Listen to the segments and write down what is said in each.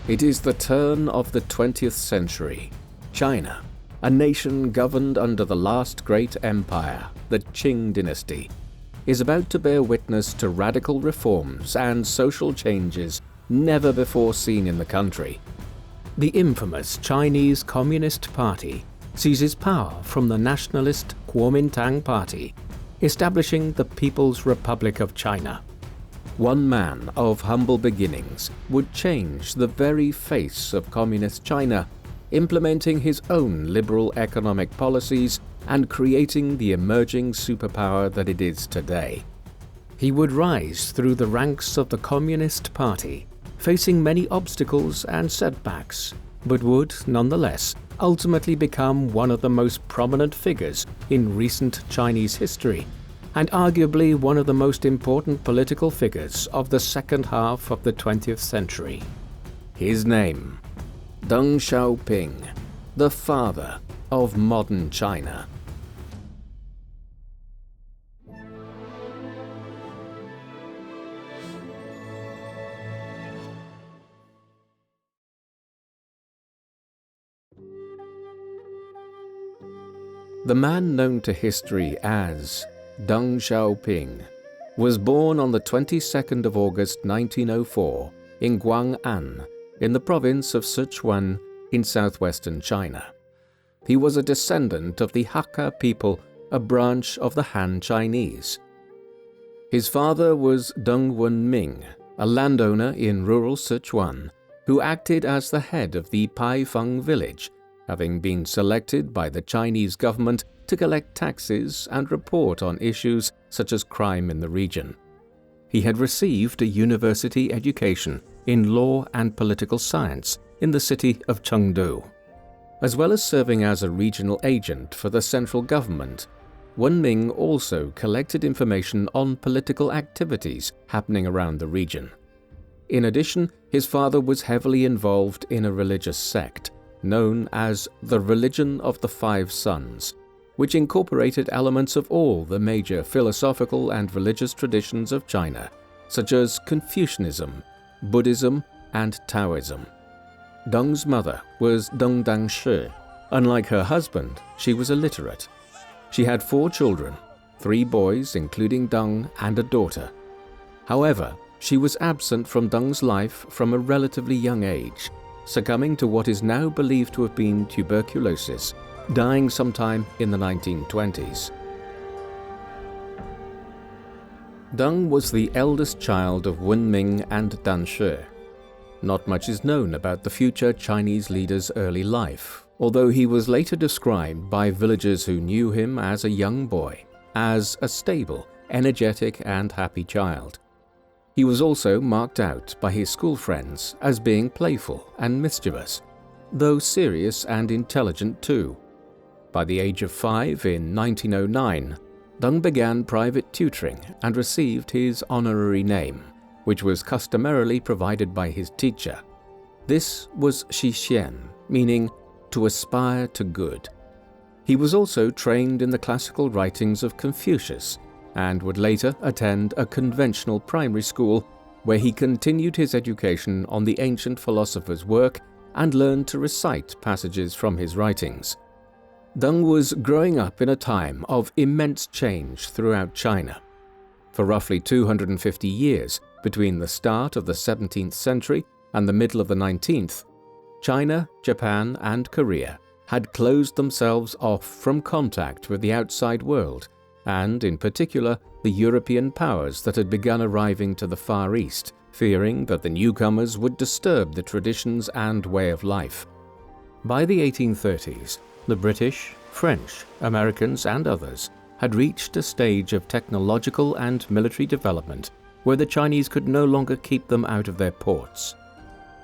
It is the turn of the 20th century. China, a nation governed under the last great empire, the Qing dynasty, is about to bear witness to radical reforms and social changes never before seen in the country. The infamous Chinese Communist Party seizes power from the nationalist Kuomintang Party, establishing the People's Republic of China. One man of humble beginnings would change the very face of Communist China, implementing his own liberal economic policies and creating the emerging superpower that it is today. He would rise through the ranks of the Communist Party, facing many obstacles and setbacks, but would, nonetheless, ultimately become one of the most prominent figures in recent Chinese history, and arguably one of the most important political figures of the second half of the 20th century. His name, Deng Xiaoping, the father of modern China. The man known to history as Deng Xiaoping was born on the 22nd of August 1904 in Guang'an, in the province of Sichuan in southwestern China. He was a descendant of the Hakka people, a branch of the Han Chinese. His father was Deng Wenming, a landowner in rural Sichuan, who acted as the head of the Paifeng village, having been selected by the Chinese government to collect taxes and report on issues such as crime in the region. He had received a university education in law and political science in the city of Chengdu. As well as serving as a regional agent for the central government, Wenming also collected information on political activities happening around the region. In addition, his father was heavily involved in a religious sect known as the Religion of the Five Sons, which incorporated elements of all the major philosophical and religious traditions of China, such as Confucianism, Buddhism, and Taoism. Deng's mother was Deng Danshi. Unlike her husband, she was illiterate. She had 4 children, 3 boys including Deng and a daughter. However, she was absent from Deng's life from a relatively young age, succumbing to what is now believed to have been tuberculosis, dying sometime in the 1920s. Deng was the eldest child of Wenming and Danshi. Not much is known about the future Chinese leader's early life, although he was later described by villagers who knew him as a young boy as a stable, energetic, and happy child. He was also marked out by his school friends as being playful and mischievous, though serious and intelligent too. By the age of 5 in 1909, Deng began private tutoring and received his honorary name, which was customarily provided by his teacher. This was Xixian, meaning to aspire to good. He was also trained in the classical writings of Confucius, and would later attend a conventional primary school where he continued his education on the ancient philosopher's work and learned to recite passages from his writings. Deng was growing up in a time of immense change throughout China. For roughly 250 years, between the start of the 17th century and the middle of the 19th, China, Japan, and Korea had closed themselves off from contact with the outside world, and in particular the European powers that had begun arriving to the Far East, fearing that the newcomers would disturb the traditions and way of life. By the 1830s, the British, French, Americans, and others had reached a stage of technological and military development where the Chinese could no longer keep them out of their ports.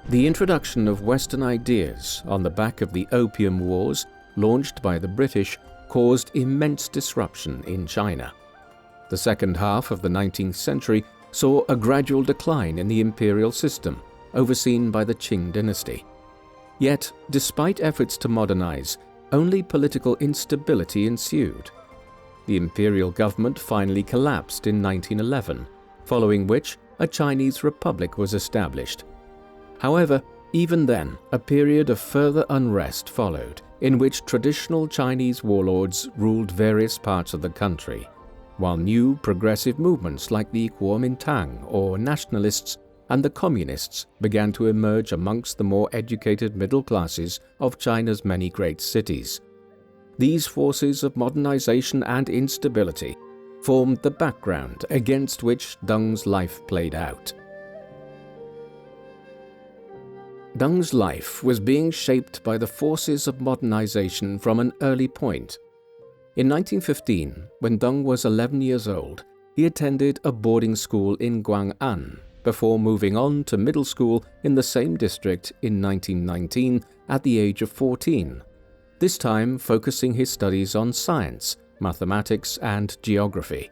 The introduction of Western ideas on the back of the Opium Wars launched by the British caused immense disruption in China. The second half of the 19th century saw a gradual decline in the imperial system, overseen by the Qing dynasty. Yet, despite efforts to modernize, only political instability ensued. The imperial government finally collapsed in 1911, following which a Chinese republic was established. However, Even then, a period of further unrest followed, in which traditional Chinese warlords ruled various parts of the country, while new progressive movements like the Kuomintang or nationalists and the communists began to emerge amongst the more educated middle classes of China's many great cities. These forces of modernization and instability formed the background against which Deng's life played out. Deng's life was being shaped by the forces of modernization from an early point. In 1915, when Deng was 11 years old, he attended a boarding school in Guang'an before moving on to middle school in the same district in 1919 at the age of 14, this time focusing his studies on science, mathematics and geography.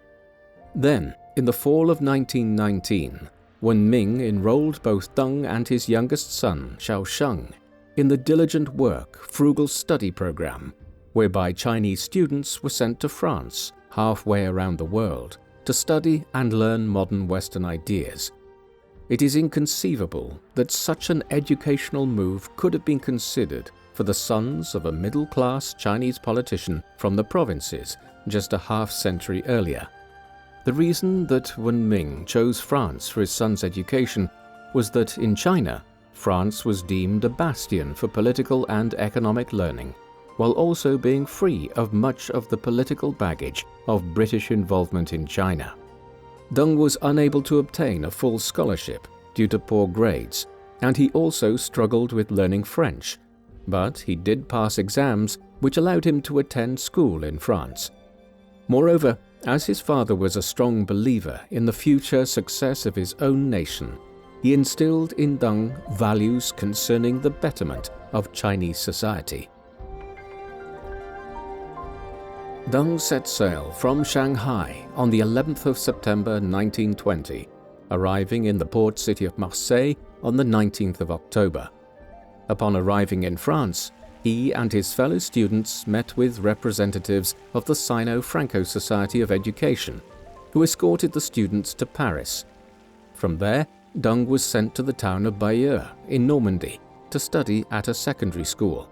Then, in the fall of 1919, when Ming enrolled both Deng and his youngest son, Xiaoping, in the diligent work, frugal study program, whereby Chinese students were sent to France, halfway around the world, to study and learn modern Western ideas. It is inconceivable that such an educational move could have been considered for the sons of a middle-class Chinese politician from the provinces just a half-century earlier. The reason that Wen Ming chose France for his son's education was that in China, France was deemed a bastion for political and economic learning, while also being free of much of the political baggage of British involvement in China. Deng was unable to obtain a full scholarship due to poor grades, and he also struggled with learning French, but he did pass exams which allowed him to attend school in France. Moreover, as his father was a strong believer in the future success of his own nation, he instilled in Deng values concerning the betterment of Chinese society. Deng set sail from Shanghai on the 11th of September 1920, arriving in the port city of Marseille on the 19th of October. Upon arriving in France, he and his fellow students met with representatives of the Sino-Franco Society of Education, who escorted the students to Paris. From there, Deng was sent to the town of Bayeux in Normandy to study at a secondary school.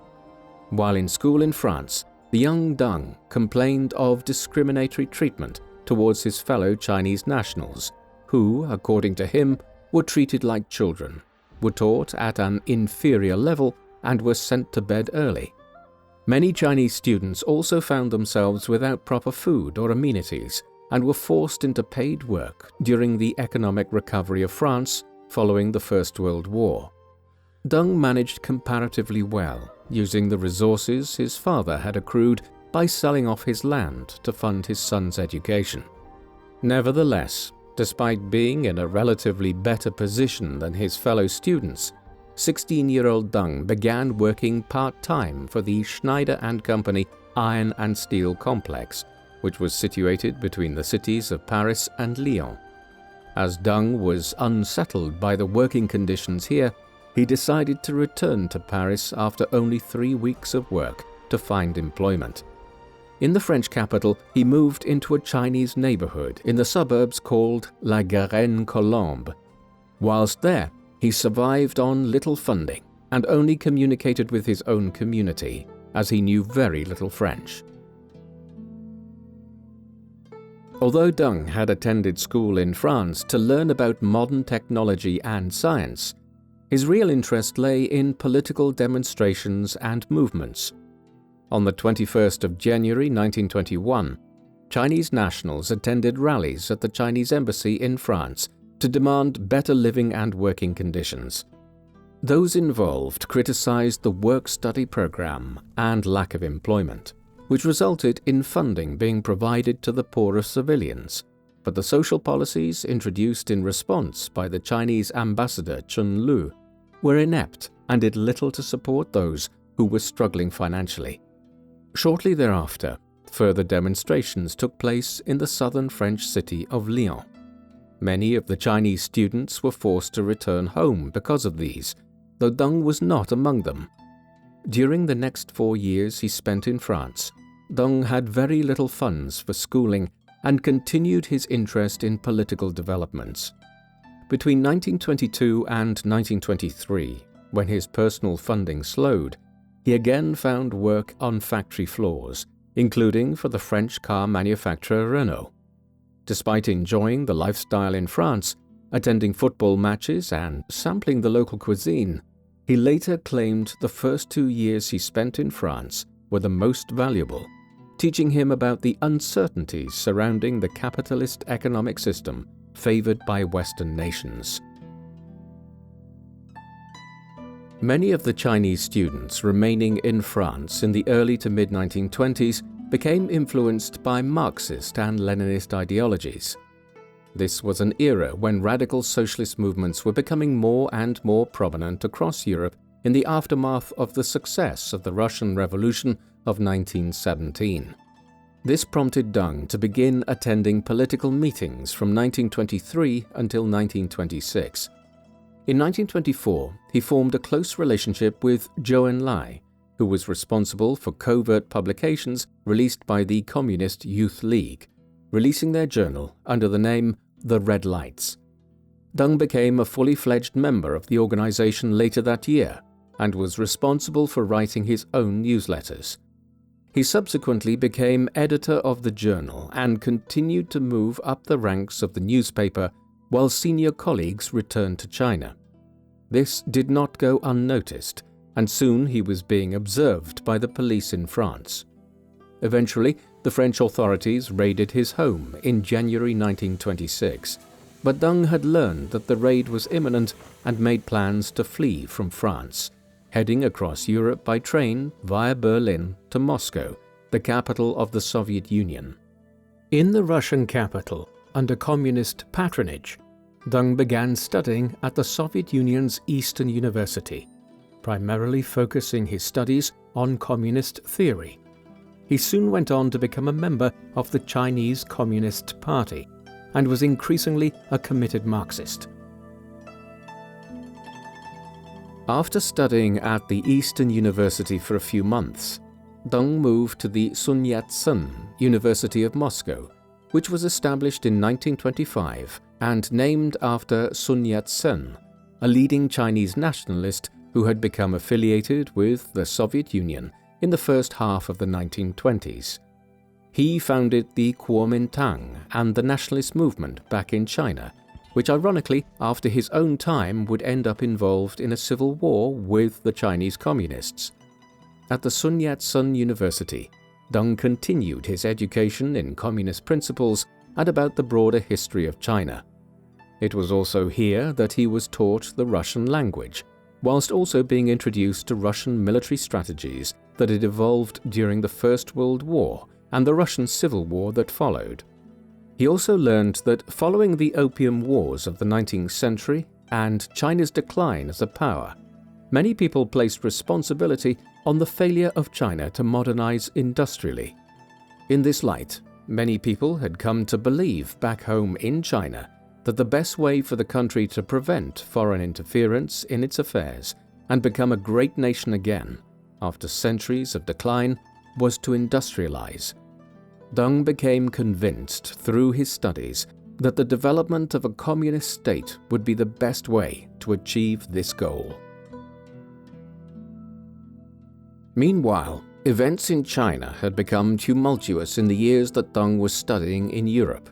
While in school in France, the young Deng complained of discriminatory treatment towards his fellow Chinese nationals, who, according to him, were treated like children, were taught at an inferior level, and were sent to bed early. Many Chinese students also found themselves without proper food or amenities, and were forced into paid work during the economic recovery of France following the First World War. Deng managed comparatively well, using the resources his father had accrued by selling off his land to fund his son's education. Nevertheless, despite being in a relatively better position than his fellow students, 16-year-old Deng began working part-time for the Schneider & Company Iron and Steel Complex, which was situated between the cities of Paris and Lyon. As Deng was unsettled by the working conditions here, he decided to return to Paris after only 3 weeks of work to find employment. In the French capital, he moved into a Chinese neighborhood in the suburbs called La Garenne-Colombe. Whilst there, he survived on little funding and only communicated with his own community, as he knew very little French. Although Deng had attended school in France to learn about modern technology and science, his real interest lay in political demonstrations and movements. On the 21st of January 1921, Chinese nationals attended rallies at the Chinese embassy in France to demand better living and working conditions. Those involved criticized the work-study program and lack of employment, which resulted in funding being provided to the poorer civilians, but the social policies introduced in response by the Chinese ambassador Chun Lu were inept and did little to support those who were struggling financially. Shortly thereafter, further demonstrations took place in the southern French city of Lyon. Many of the Chinese students were forced to return home because of these, though Deng was not among them. During the next 4 years he spent in France, Deng had very little funds for schooling and continued his interest in political developments. Between 1922 and 1923, when his personal funding slowed, he again found work on factory floors, including for the French car manufacturer Renault. Despite enjoying the lifestyle in France, attending football matches and sampling the local cuisine, he later claimed the first 2 years he spent in France were the most valuable, teaching him about the uncertainties surrounding the capitalist economic system favored by Western nations. Many of the Chinese students remaining in France in the early to mid-1920s became influenced by Marxist and Leninist ideologies. This was an era when radical socialist movements were becoming more and more prominent across Europe in the aftermath of the success of the Russian Revolution of 1917. This prompted Deng to begin attending political meetings from 1923 until 1926. In 1924, he formed a close relationship with Zhou Enlai, who was responsible for covert publications released by the Communist Youth League, releasing their journal under the name The Red Lights. Deng became a fully fledged member of the organization later that year and was responsible for writing his own newsletters. He subsequently became editor of the journal and continued to move up the ranks of the newspaper while senior colleagues returned to China. This did not go unnoticed, and soon he was being observed by the police in France. Eventually, the French authorities raided his home in January 1926, but Deng had learned that the raid was imminent and made plans to flee from France, heading across Europe by train via Berlin to Moscow, the capital of the Soviet Union. In the Russian capital, under communist patronage, Deng began studying at the Soviet Union's Eastern University, primarily focusing his studies on communist theory. He soon went on to become a member of the Chinese Communist Party and was increasingly a committed Marxist. After studying at the Eastern University for a few months, Deng moved to the Sun Yat-sen University of Moscow, which was established in 1925 and named after Sun Yat-sen, a leading Chinese nationalist who had become affiliated with the Soviet Union in the first half of the 1920s. He founded the Kuomintang and the nationalist movement back in China, which ironically, after his own time, would end up involved in a civil war with the Chinese communists. At the Sun Yat-sen University, Deng continued his education in communist principles and about the broader history of China. It was also here that he was taught the Russian language, whilst also being introduced to Russian military strategies that had evolved during the First World War and the Russian Civil War that followed. He also learned that following the Opium Wars of the 19th century and China's decline as a power, many people placed responsibility on the failure of China to modernize industrially. In this light, many people had come to believe back home in China that the best way for the country to prevent foreign interference in its affairs and become a great nation again, after centuries of decline, was to industrialize. Deng became convinced through his studies that the development of a communist state would be the best way to achieve this goal. Meanwhile, events in China had become tumultuous in the years that Deng was studying in Europe.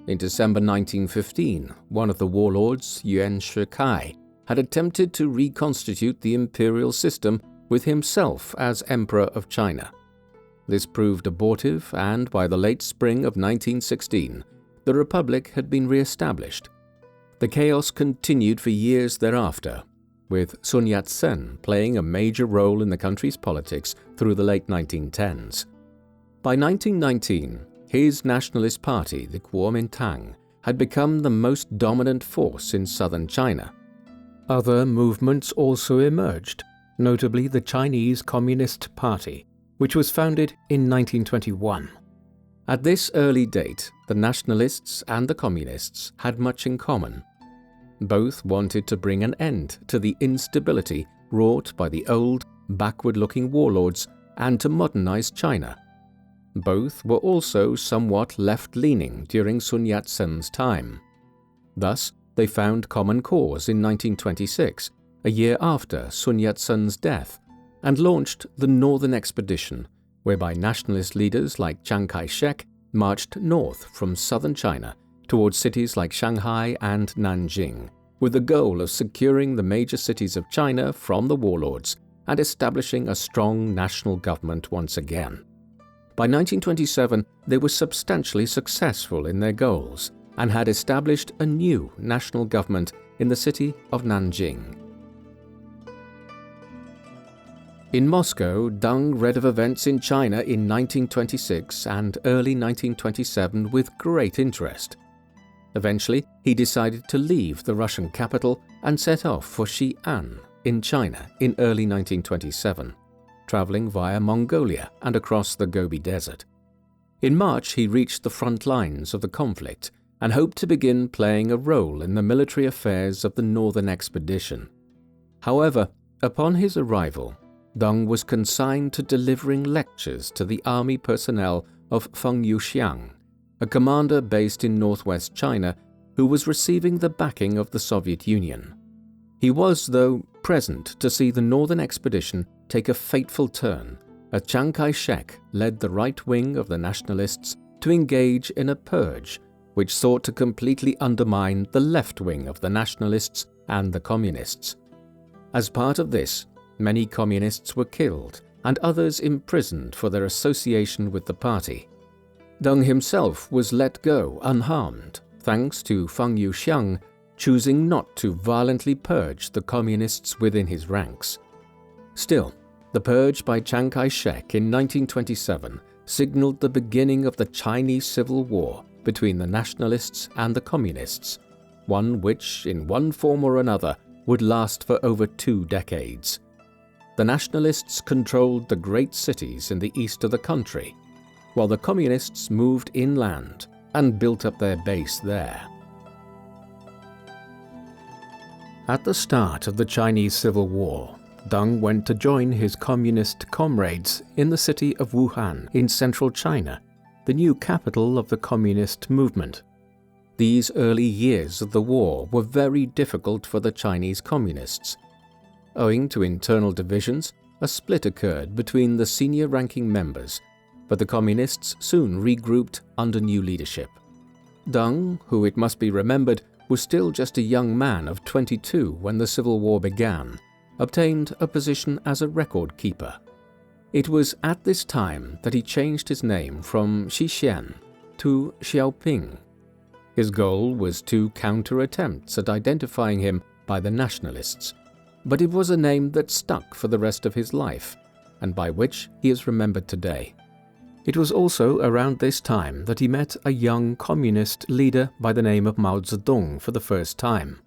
In December 1915, one of the warlords, Yuan Shikai, had attempted to reconstitute the imperial system with himself as Emperor of China. This proved abortive, and by the late spring of 1916, the Republic had been re-established. The chaos continued for years thereafter, with Sun Yat-sen playing a major role in the country's politics through the late 1910s. By 1919, his nationalist party, the Kuomintang, had become the most dominant force in southern China. Other movements also emerged, notably the Chinese Communist Party, which was founded in 1921. At this early date, the nationalists and the communists had much in common. Both wanted to bring an end to the instability wrought by the old, backward-looking warlords and to modernize China. Both were also somewhat left-leaning during Sun Yat-sen's time. Thus, they found common cause in 1926, a year after Sun Yat-sen's death, and launched the Northern Expedition, whereby nationalist leaders like Chiang Kai-shek marched north from southern China towards cities like Shanghai and Nanjing, with the goal of securing the major cities of China from the warlords and establishing a strong national government once again. By 1927, they were substantially successful in their goals and had established a new national government in the city of Nanjing. In Moscow, Deng read of events in China in 1926 and early 1927 with great interest. Eventually, he decided to leave the Russian capital and set off for Xi'an in China in early 1927, traveling via Mongolia and across the Gobi Desert. In March, he reached the front lines of the conflict and hoped to begin playing a role in the military affairs of the Northern Expedition. However, upon his arrival, Deng was consigned to delivering lectures to the army personnel of Feng Yuxiang, a commander based in northwest China who was receiving the backing of the Soviet Union. He was, though, present to see the Northern Expedition take a fateful turn as Chiang Kai-shek led the right wing of the nationalists to engage in a purge which sought to completely undermine the left wing of the nationalists and the communists. As part of this, many communists were killed and others imprisoned for their association with the party. Deng himself was let go unharmed, thanks to Feng Yuxiang choosing not to violently purge the communists within his ranks. Still, the purge by Chiang Kai-shek in 1927 signaled the beginning of the Chinese Civil War between the nationalists and the communists, one which, in one form or another, would last for over 2 decades. The nationalists controlled the great cities in the east of the country, while the communists moved inland and built up their base there. At the start of the Chinese Civil War, Deng went to join his communist comrades in the city of Wuhan in central China, the new capital of the communist movement. These early years of the war were very difficult for the Chinese communists. Owing to internal divisions, a split occurred between the senior-ranking members, but the communists soon regrouped under new leadership. Deng, who it must be remembered was still just a young man of 22 when the Civil War began, obtained a position as a record keeper. It was at this time that he changed his name from Xixian to Xiaoping. His goal was to counter attempts at identifying him by the nationalists, but it was a name that stuck for the rest of his life, and by which he is remembered today. It was also around this time that he met a young communist leader by the name of Mao Zedong for the first time.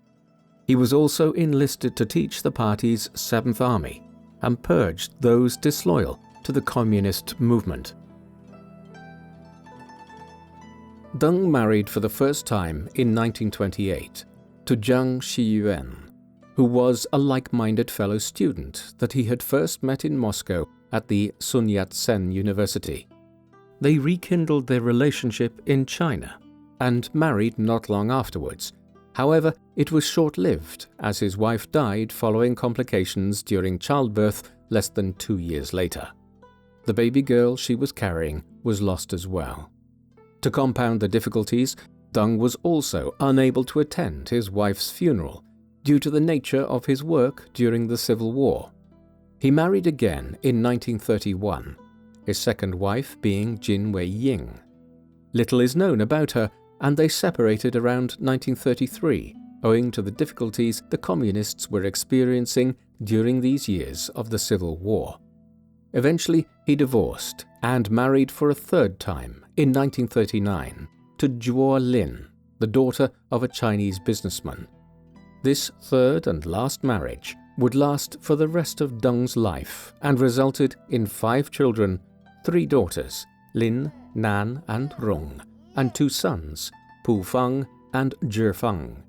He was also enlisted to teach the party's 7th Army and purged those disloyal to the communist movement. Deng married for the first time in 1928 to Zhang Xiyuan, who was a like-minded fellow student that he had first met in Moscow at the Sun Yat-sen University. They rekindled their relationship in China and married not long afterwards. However, it was short-lived as his wife died following complications during childbirth less than 2 years later. The baby girl she was carrying was lost as well. To compound the difficulties, Deng was also unable to attend his wife's funeral due to the nature of his work during the Civil War. He married again in 1931, his second wife being Jin Wei-ying. Little is known about her, and they separated around 1933, owing to the difficulties the communists were experiencing during these years of the Civil War. Eventually, he divorced and married for a third time in 1939 to Zhuo Lin, the daughter of a Chinese businessman. This third and last marriage would last for the rest of Deng's life and resulted in 5 children, 3 daughters, Lin, Nan, and Rong, and 2 sons, Pu Feng and Zhi Feng.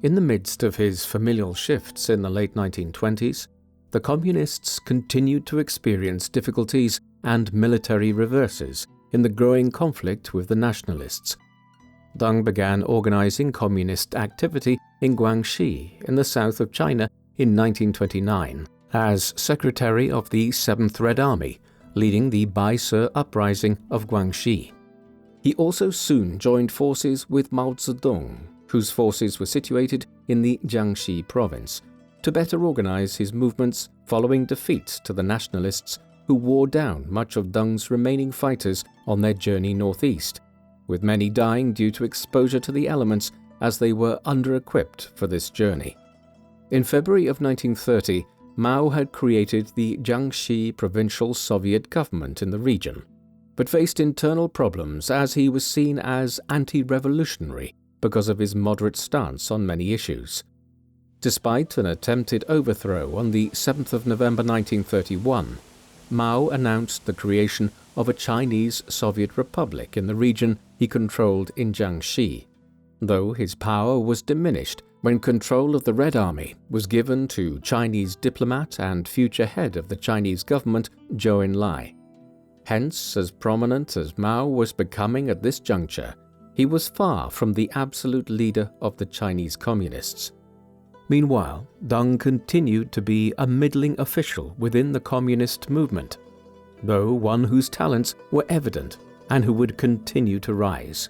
In the midst of his familial shifts in the late 1920s, the communists continued to experience difficulties and military reverses in the growing conflict with the nationalists. Deng began organizing communist activity in Guangxi in the south of China in 1929 as secretary of the 7th Red Army, leading the Baise uprising of Guangxi. He also soon joined forces with Mao Zedong, whose forces were situated in the Jiangxi province, to better organize his movements following defeats to the nationalists who wore down much of Deng's remaining fighters on their journey northeast, with many dying due to exposure to the elements as they were under-equipped for this journey. In February of 1930, Mao had created the Jiangxi Provincial Soviet government in the region, but faced internal problems as he was seen as anti-revolutionary because of his moderate stance on many issues. Despite an attempted overthrow on the 7th of November 1931, Mao announced the creation of a Chinese Soviet Republic in the region he controlled in Jiangxi, though his power was diminished when control of the Red Army was given to Chinese diplomat and future head of the Chinese government, Zhou Enlai. Hence, as prominent as Mao was becoming at this juncture, he was far from the absolute leader of the Chinese Communists. Meanwhile, Deng continued to be a middling official within the communist movement, though one whose talents were evident and who would continue to rise.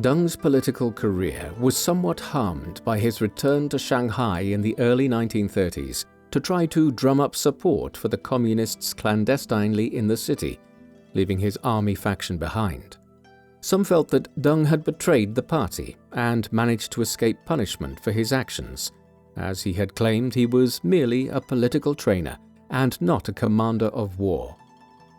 Deng's political career was somewhat harmed by his return to Shanghai in the early 1930s to try to drum up support for the communists clandestinely in the city, leaving his army faction behind. Some felt that Deng had betrayed the party and managed to escape punishment for his actions, as he had claimed he was merely a political trainer and not a commander of war.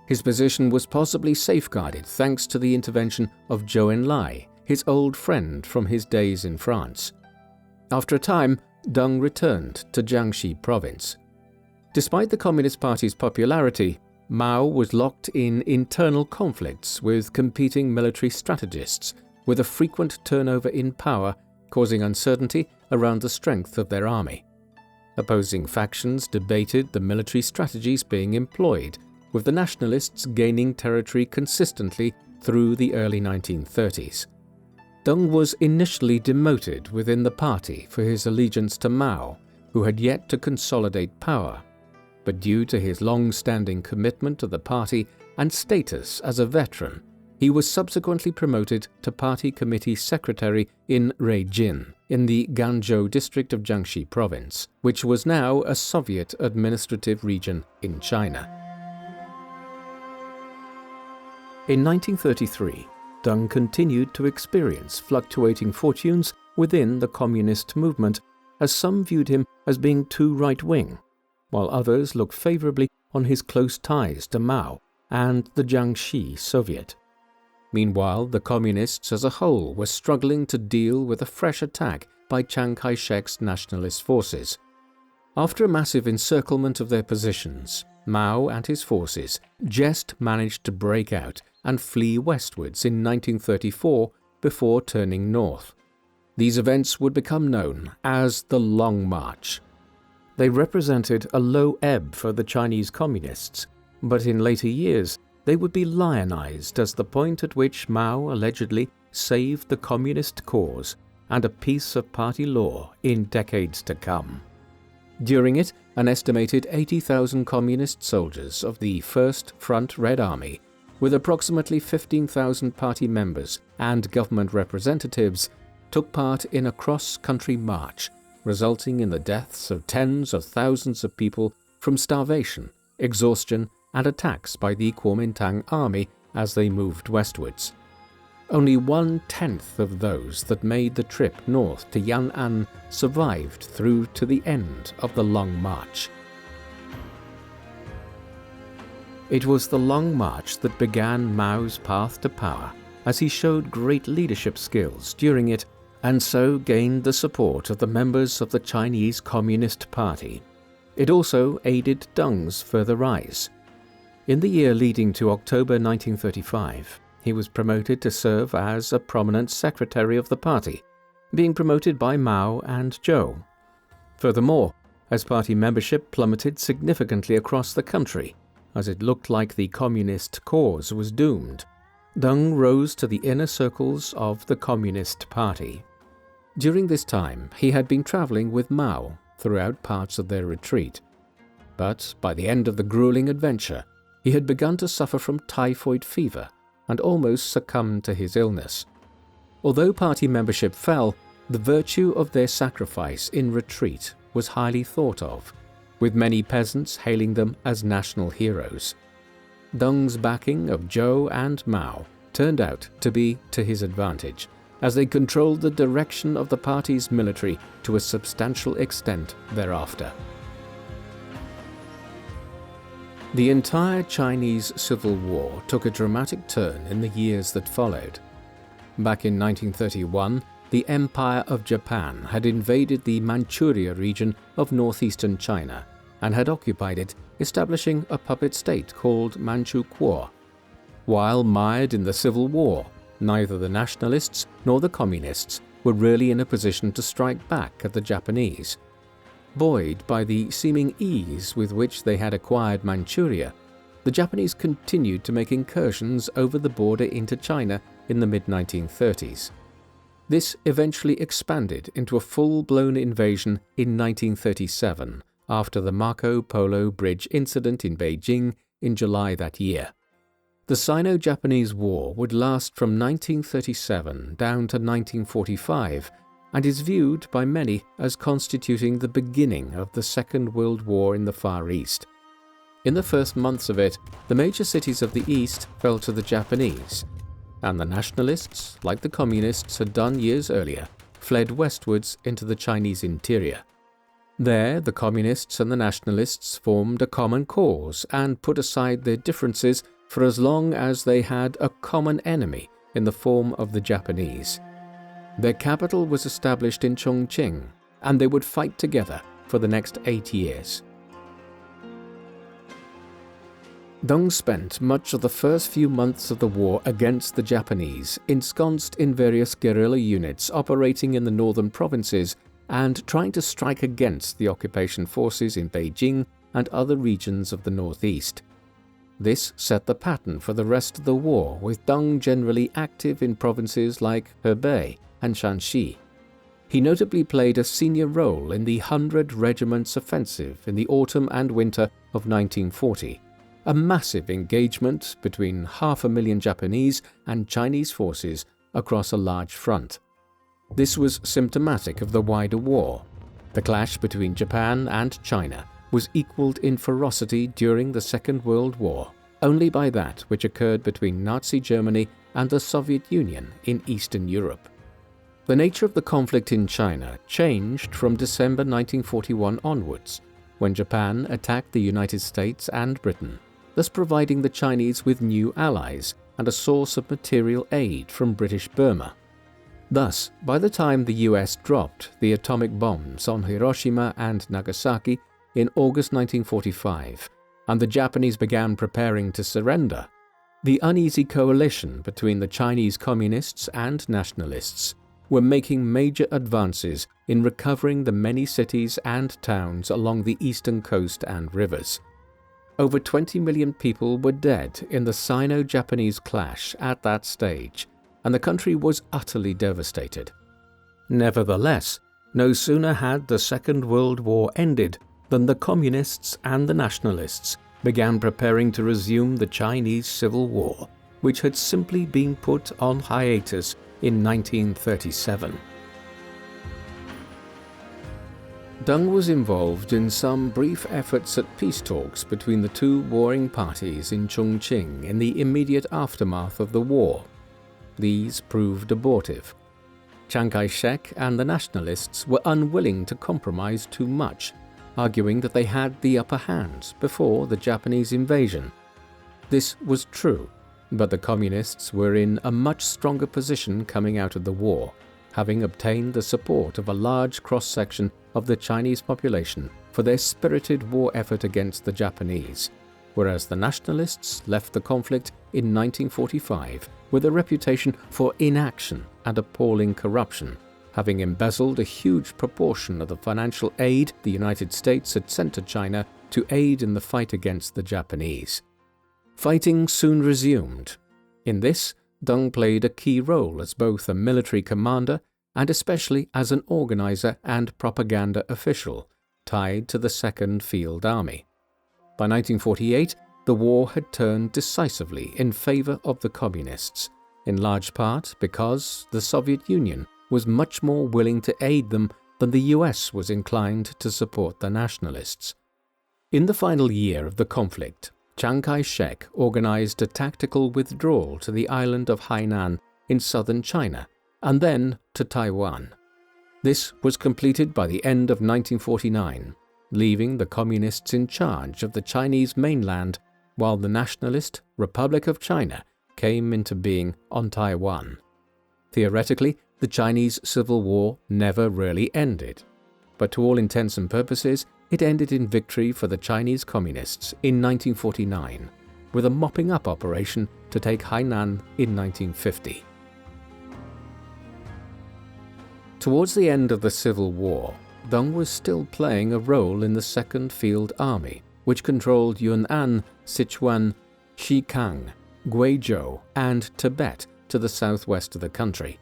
His position was possibly safeguarded thanks to the intervention of Zhou Enlai, his old friend from his days in France. After a time, Deng returned to Jiangxi province. Despite the Communist Party's popularity, Mao was locked in internal conflicts with competing military strategists, with a frequent turnover in power causing uncertainty around the strength of their army. Opposing factions debated the military strategies being employed, with the nationalists gaining territory consistently through the early 1930s. Deng was initially demoted within the party for his allegiance to Mao, who had yet to consolidate power, but due to his long-standing commitment to the party and status as a veteran, he was subsequently promoted to party committee secretary in Ruijin, in the Ganzhou district of Jiangxi province, which was now a Soviet administrative region in China. In 1933, Deng continued to experience fluctuating fortunes within the communist movement, as some viewed him as being too right-wing, while others looked favorably on his close ties to Mao and the Jiangxi Soviet. Meanwhile, the communists as a whole were struggling to deal with a fresh attack by Chiang Kai-shek's nationalist forces. After a massive encirclement of their positions, Mao and his forces just managed to break out and flee westwards in 1934 before turning north. These events would become known as the Long March. They represented a low ebb for the Chinese communists, but in later years they would be lionized as the point at which Mao allegedly saved the communist cause and a piece of party law in decades to come. During it, an estimated 80,000 communist soldiers of the First Front Red Army, with approximately 15,000 party members and government representatives, took part in a cross-country march, resulting in the deaths of tens of thousands of people from starvation, exhaustion, and attacks by the Kuomintang army as they moved westwards. Only 1/10 of those that made the trip north to Yan'an survived through to the end of the Long March. It was the Long March that began Mao's path to power, as he showed great leadership skills during it and so gained the support of the members of the Chinese Communist Party. It also aided Deng's further rise. In the year leading to October 1935, he was promoted to serve as a prominent secretary of the party, being promoted by Mao and Zhou. Furthermore, as party membership plummeted significantly across the country, as it looked like the communist cause was doomed, Deng rose to the inner circles of the Communist Party. During this time, he had been traveling with Mao throughout parts of their retreat. But by the end of the grueling adventure, he had begun to suffer from typhoid fever and almost succumbed to his illness. Although party membership fell, the virtue of their sacrifice in retreat was highly thought of, with many peasants hailing them as national heroes. Deng's backing of Zhou and Mao turned out to be to his advantage, as they controlled the direction of the party's military to a substantial extent thereafter. The entire Chinese Civil War took a dramatic turn in the years that followed. Back in 1931, the Empire of Japan had invaded the Manchuria region of northeastern China and had occupied it, establishing a puppet state called Manchukuo. While mired in the Civil War, neither the nationalists nor the communists were really in a position to strike back at the Japanese. Buoyed by the seeming ease with which they had acquired Manchuria, the Japanese continued to make incursions over the border into China in the mid-1930s. This eventually expanded into a full-blown invasion in 1937 after the Marco Polo Bridge incident in Beijing in July that year. The Sino-Japanese War would last from 1937 down to 1945 and is viewed by many as constituting the beginning of the Second World War in the Far East. In the first months of it, the major cities of the East fell to the Japanese, and the nationalists, like the communists had done years earlier, fled westwards into the Chinese interior. There, the communists and the nationalists formed a common cause and put aside their differences for as long as they had a common enemy in the form of the Japanese. Their capital was established in Chongqing, and they would fight together for the next 8 years. Deng spent much of the first few months of the war against the Japanese, ensconced in various guerrilla units operating in the northern provinces and trying to strike against the occupation forces in Beijing and other regions of the northeast. This set the pattern for the rest of the war, with Deng generally active in provinces like Hebei and Shanxi. He notably played a senior role in the 100 Regiments Offensive in the autumn and winter of 1940, a massive engagement between 500,000 Japanese and Chinese forces across a large front. This was symptomatic of the wider war. The clash between Japan and China was equalled in ferocity during the Second World War only by that which occurred between Nazi Germany and the Soviet Union in Eastern Europe. The nature of the conflict in China changed from December 1941 onwards, when Japan attacked the United States and Britain, thus providing the Chinese with new allies and a source of material aid from British Burma. Thus, by the time the US dropped the atomic bombs on Hiroshima and Nagasaki in August 1945, and the Japanese began preparing to surrender, the uneasy coalition between the Chinese communists and nationalists were making major advances in recovering the many cities and towns along the eastern coast and rivers. Over 20 million people were dead in the Sino-Japanese clash at that stage, and the country was utterly devastated. Nevertheless, no sooner had the Second World War ended than the communists and the nationalists began preparing to resume the Chinese Civil War, which had simply been put on hiatus in 1937. Deng was involved in some brief efforts at peace talks between the two warring parties in Chongqing in the immediate aftermath of the war. These proved abortive. Chiang Kai-shek and the nationalists were unwilling to compromise too much, arguing that they had the upper hand before the Japanese invasion. This was true, but the communists were in a much stronger position coming out of the war, having obtained the support of a large cross-section of the Chinese population for their spirited war effort against the Japanese, whereas the nationalists left the conflict in 1945 with a reputation for inaction and appalling corruption, having embezzled a huge proportion of the financial aid the United States had sent to China to aid in the fight against the Japanese. Fighting soon resumed. In this, Deng played a key role as both a military commander and especially as an organizer and propaganda official tied to the Second Field Army. By 1948, the war had turned decisively in favor of the Communists, in large part because the Soviet Union was much more willing to aid them than the US was inclined to support the nationalists. In the final year of the conflict, Chiang Kai-shek organized a tactical withdrawal to the island of Hainan in southern China and then to Taiwan. This was completed by the end of 1949, leaving the Communists in charge of the Chinese mainland while the nationalist Republic of China came into being on Taiwan. Theoretically, the Chinese Civil War never really ended, but to all intents and purposes, it ended in victory for the Chinese Communists in 1949, with a mopping-up operation to take Hainan in 1950. Towards the end of the Civil War, Deng was still playing a role in the Second Field Army, which controlled Yunnan, Sichuan, Xikang, Guizhou, and Tibet to the southwest of the country.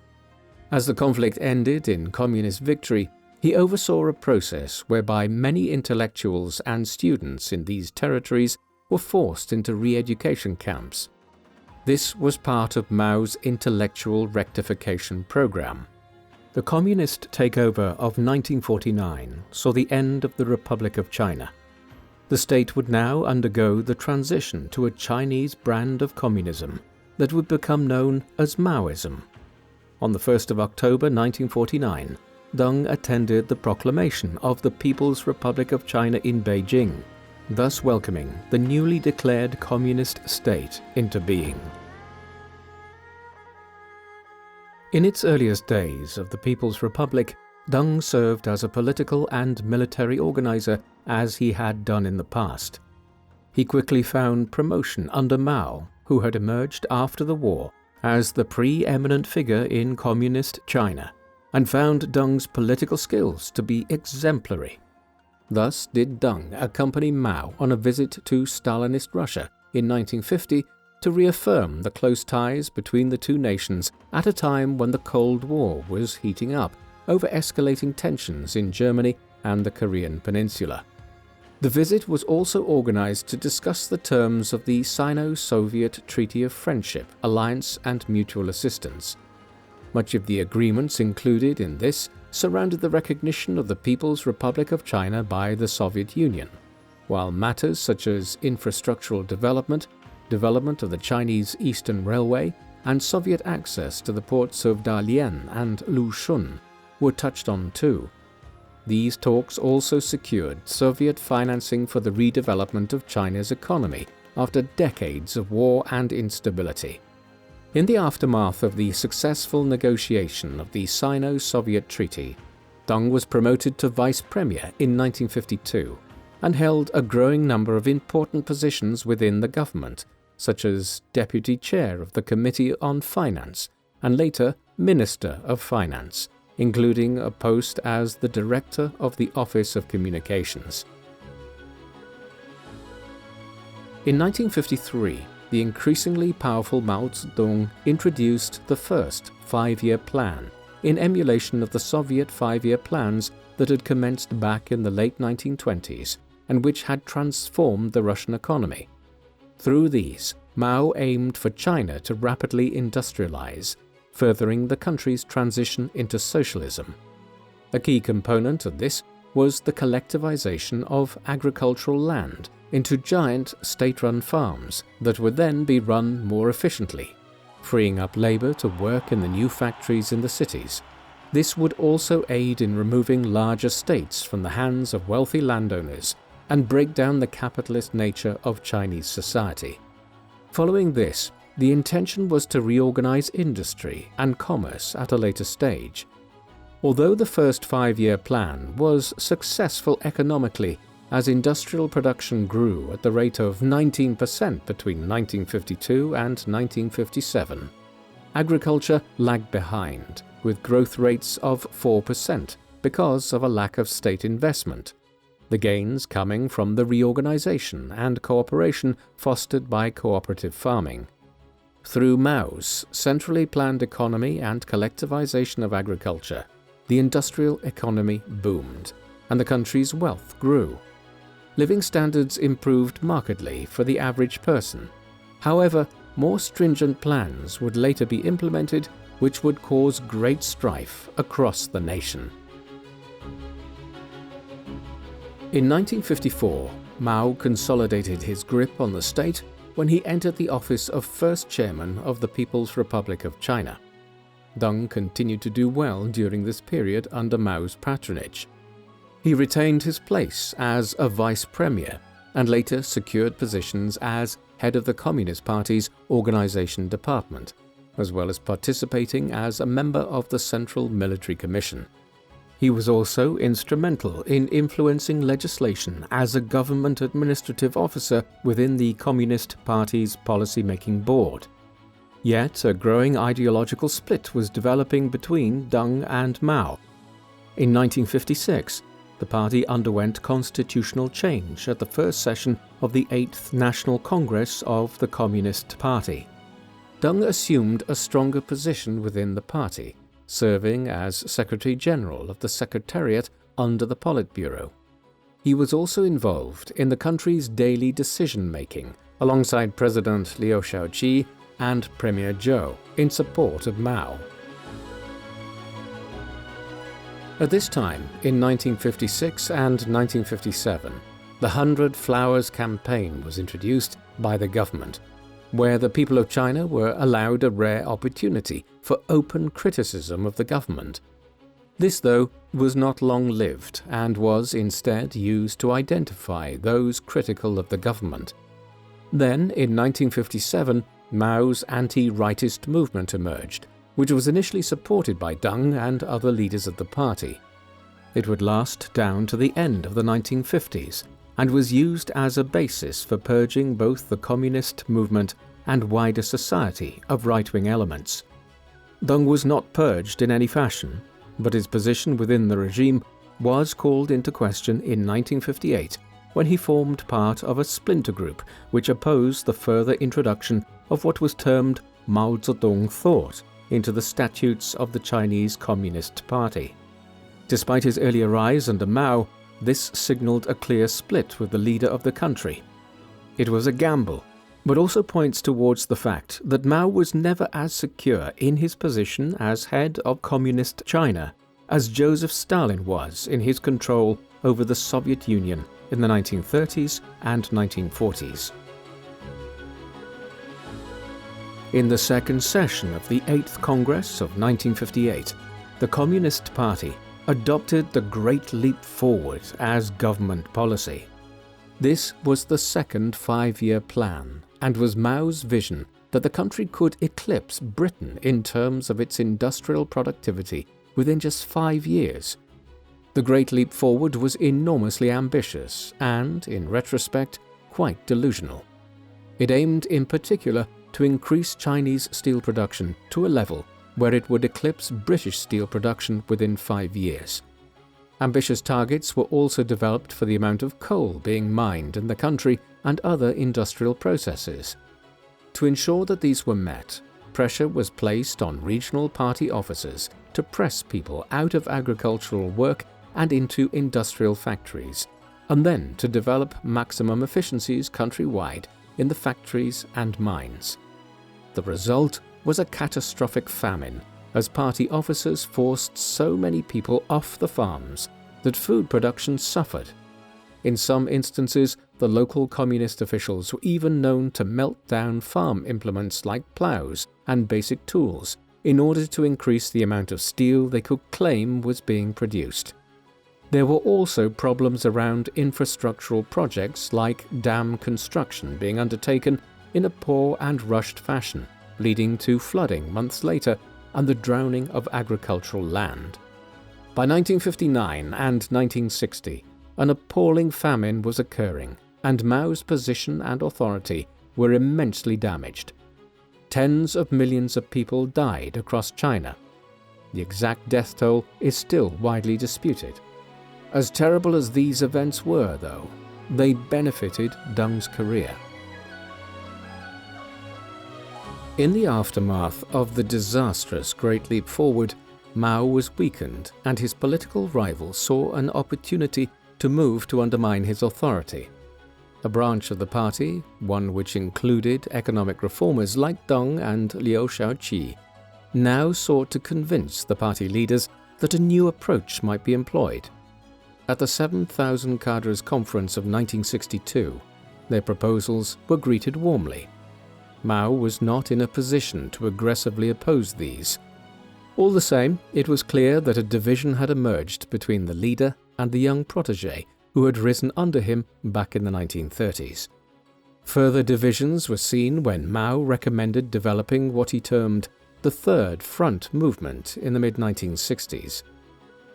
As the conflict ended in communist victory, he oversaw a process whereby many intellectuals and students in these territories were forced into re-education camps. This was part of Mao's intellectual rectification program. The communist takeover of 1949 saw the end of the Republic of China. The state would now undergo the transition to a Chinese brand of communism that would become known as Maoism. On the 1st of October 1949, Deng attended the proclamation of the People's Republic of China in Beijing, thus welcoming the newly declared communist state into being. In its earliest days of the People's Republic, Deng served as a political and military organizer as he had done in the past. He quickly found promotion under Mao, who had emerged after the war as the preeminent figure in communist China, and found Deng's political skills to be exemplary. Thus did Deng accompany Mao on a visit to Stalinist Russia in 1950 to reaffirm the close ties between the two nations at a time when the Cold War was heating up over escalating tensions in Germany and the Korean Peninsula. The visit was also organized to discuss the terms of the Sino-Soviet Treaty of Friendship, Alliance and Mutual Assistance. Much of the agreements included in this surrounded the recognition of the People's Republic of China by the Soviet Union, while matters such as infrastructural development of the Chinese Eastern Railway, and Soviet access to the ports of Dalian and Lushun were touched on too. These talks also secured Soviet financing for the redevelopment of China's economy after decades of war and instability. In the aftermath of the successful negotiation of the Sino-Soviet Treaty, Deng was promoted to vice premier in 1952 and held a growing number of important positions within the government, such as deputy chair of the Committee on Finance and later Minister of Finance, including a post as the director of the Office of Communications. In 1953, the increasingly powerful Mao Zedong introduced the first five-year plan in emulation of the Soviet five-year plans that had commenced back in the late 1920s and which had transformed the Russian economy. Through these, Mao aimed for China to rapidly industrialize, furthering the country's transition into socialism. A key component of this was the collectivization of agricultural land into giant state-run farms that would then be run more efficiently, freeing up labor to work in the new factories in the cities. This would also aid in removing large estates from the hands of wealthy landowners and break down the capitalist nature of Chinese society. Following this, the intention was to reorganize industry and commerce at a later stage. Although the first five-year plan was successful economically, as industrial production grew at the rate of 19% between 1952 and 1957, agriculture lagged behind, with growth rates of 4% because of a lack of state investment, the gains coming from the reorganization and cooperation fostered by cooperative farming. Through Mao's centrally planned economy and collectivization of agriculture, the industrial economy boomed, and the country's wealth grew. Living standards improved markedly for the average person. However, more stringent plans would later be implemented, which would cause great strife across the nation. In 1954, Mao consolidated his grip on the state when he entered the office of first chairman of the People's Republic of China. Deng continued to do well during this period under Mao's patronage. He retained his place as a vice premier and later secured positions as head of the Communist Party's organization department, as well as participating as a member of the Central Military Commission. He was also instrumental in influencing legislation as a government administrative officer within the Communist Party's policy-making board. Yet a growing ideological split was developing between Deng and Mao. In 1956, the party underwent constitutional change at the first session of the 8th National Congress of the Communist Party. Deng assumed a stronger position within the party, serving as Secretary General of the Secretariat under the Politburo. He was also involved in the country's daily decision-making, alongside President Liu Shaoqi and Premier Zhou, in support of Mao. At this time, in 1956 and 1957, the 100 Flowers campaign was introduced by the government, where the people of China were allowed a rare opportunity for open criticism of the government. This, though, was not long-lived and was instead used to identify those critical of the government. Then, in 1957, Mao's anti-rightist movement emerged, which was initially supported by Deng and other leaders of the party. It would last down to the end of the 1950s, and was used as a basis for purging both the communist movement and wider society of right-wing elements. Deng was not purged in any fashion, but his position within the regime was called into question in 1958 when he formed part of a splinter group which opposed the further introduction of what was termed Mao Zedong thought into the statutes of the Chinese Communist Party. Despite his earlier rise under Mao, this signaled a clear split with the leader of the country. It was a gamble, but also points towards the fact that Mao was never as secure in his position as head of Communist China as Joseph Stalin was in his control over the Soviet Union in the 1930s and 1940s. In the second session of the 8th Congress of 1958, the Communist Party adopted the Great Leap Forward as government policy. This was the second 5-year plan and was Mao's vision that the country could eclipse Britain in terms of its industrial productivity within just 5 years. The Great Leap Forward was enormously ambitious and, in retrospect, quite delusional. It aimed in particular to increase Chinese steel production to a level where it would eclipse British steel production within 5 years. Ambitious targets were also developed for the amount of coal being mined in the country and other industrial processes. To ensure that these were met, pressure was placed on regional party officers to press people out of agricultural work and into industrial factories, and then to develop maximum efficiencies countrywide in the factories and mines. The result was a catastrophic famine, as party officers forced so many people off the farms that food production suffered. In some instances, the local communist officials were even known to melt down farm implements like plows and basic tools in order to increase the amount of steel they could claim was being produced. There were also problems around infrastructural projects like dam construction being undertaken in a poor and rushed fashion, leading to flooding months later and the drowning of agricultural land. By 1959 and 1960, an appalling famine was occurring, and Mao's position and authority were immensely damaged. Tens of millions of people died across China. The exact death toll is still widely disputed. As terrible as these events were, though, they benefited Deng's career. In the aftermath of the disastrous Great Leap Forward, Mao was weakened and his political rivals saw an opportunity to move to undermine his authority. A branch of the party, one which included economic reformers like Deng and Liu Shaoqi, now sought to convince the party leaders that a new approach might be employed. At the 7,000 Cadres Conference of 1962, their proposals were greeted warmly. Mao was not in a position to aggressively oppose these. All the same, it was clear that a division had emerged between the leader and the young protégé who had risen under him back in the 1930s. Further divisions were seen when Mao recommended developing what he termed the Third Front movement in the mid-1960s.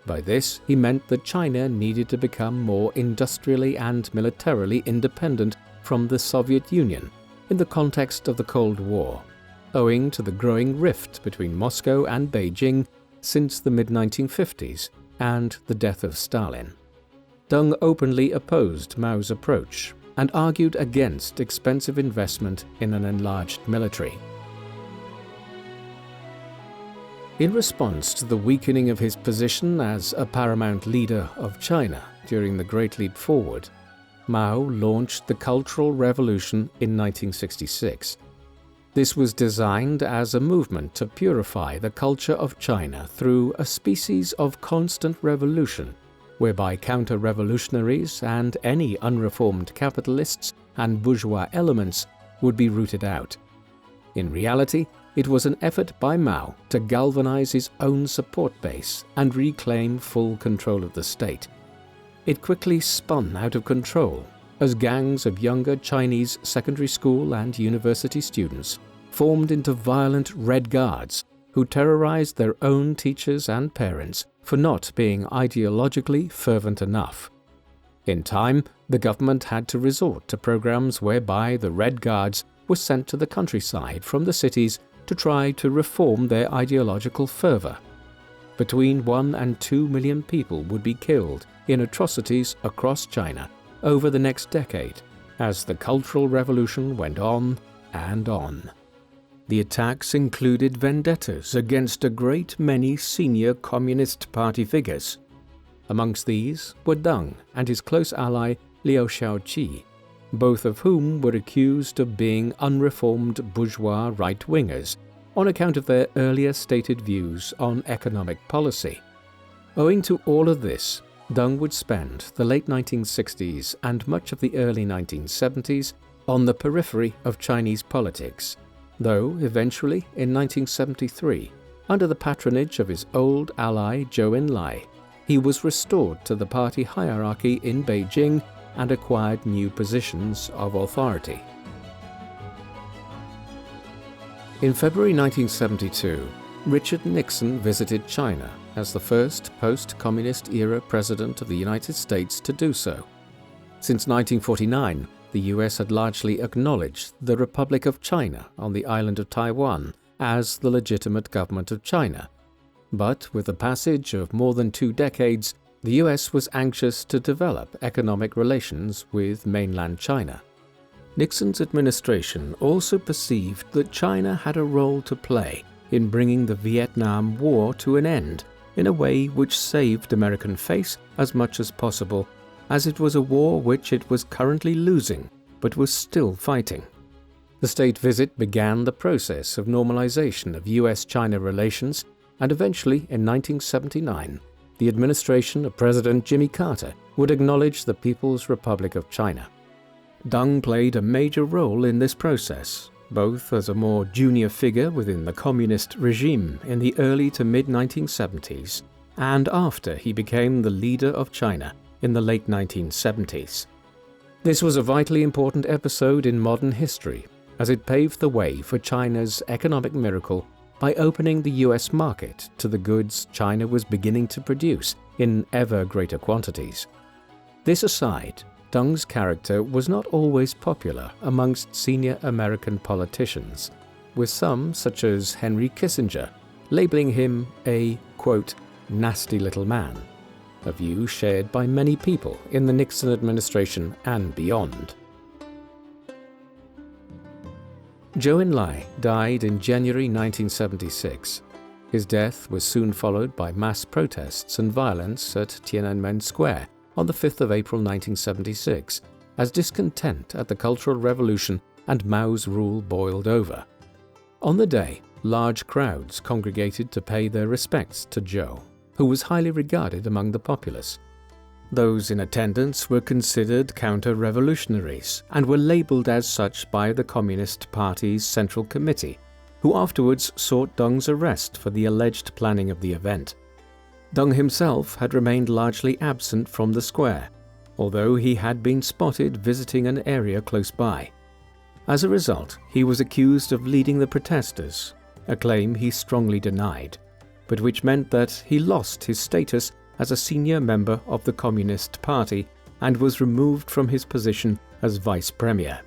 By this, he meant that China needed to become more industrially and militarily independent from the Soviet Union in the context of the Cold War, owing to the growing rift between Moscow and Beijing since the mid-1950s and the death of Stalin. Deng openly opposed Mao's approach and argued against expensive investment in an enlarged military. In response to the weakening of his position as a paramount leader of China during the Great Leap Forward, Mao launched the Cultural Revolution in 1966. This was designed as a movement to purify the culture of China through a species of constant revolution, whereby counter-revolutionaries and any unreformed capitalists and bourgeois elements would be rooted out. In reality, it was an effort by Mao to galvanize his own support base and reclaim full control of the state. It quickly spun out of control as gangs of younger Chinese secondary school and university students formed into violent Red Guards who terrorized their own teachers and parents for not being ideologically fervent enough. In time, the government had to resort to programs whereby the Red Guards were sent to the countryside from the cities to try to reform their ideological fervor. Between 1 and 2 million people would be killed in atrocities across China over the next decade as the Cultural Revolution went on and on. The attacks included vendettas against a great many senior Communist Party figures. Amongst these were Deng and his close ally Liu Shaoqi, both of whom were accused of being unreformed bourgeois right-wingers on account of their earlier stated views on economic policy. Owing to all of this, Deng would spend the late 1960s and much of the early 1970s on the periphery of Chinese politics, though eventually in 1973, under the patronage of his old ally Zhou Enlai, he was restored to the party hierarchy in Beijing and acquired new positions of authority. In February 1972, Richard Nixon visited China as the first post-communist-era president of the United States to do so. Since 1949, the US had largely acknowledged the Republic of China on the island of Taiwan as the legitimate government of China. But with the passage of more than 2 decades, the US was anxious to develop economic relations with mainland China. Nixon's administration also perceived that China had a role to play in bringing the Vietnam War to an end in a way which saved American face as much as possible, as it was a war which it was currently losing but was still fighting. The state visit began the process of normalization of US-China relations, and eventually in 1979, the administration of President Jimmy Carter would acknowledge the People's Republic of China. Deng played a major role in this process, both as a more junior figure within the communist regime in the early to mid-1970s and after he became the leader of China in the late 1970s. This was a vitally important episode in modern history, as it paved the way for China's economic miracle by opening the US market to the goods China was beginning to produce in ever greater quantities. This aside, Deng's character was not always popular amongst senior American politicians, with some, such as Henry Kissinger, labeling him a, quote, nasty little man, a view shared by many people in the Nixon administration and beyond. Zhou Enlai died in January 1976. His death was soon followed by mass protests and violence at Tiananmen Square on the 5th of April 1976, as discontent at the Cultural Revolution and Mao's rule boiled over. On the day, large crowds congregated to pay their respects to Zhou, who was highly regarded among the populace. Those in attendance were considered counter-revolutionaries and were labelled as such by the Communist Party's Central Committee, who afterwards sought Deng's arrest for the alleged planning of the event. Deng himself had remained largely absent from the square, although he had been spotted visiting an area close by. As a result, he was accused of leading the protesters, a claim he strongly denied, but which meant that he lost his status as a senior member of the Communist Party and was removed from his position as vice premier.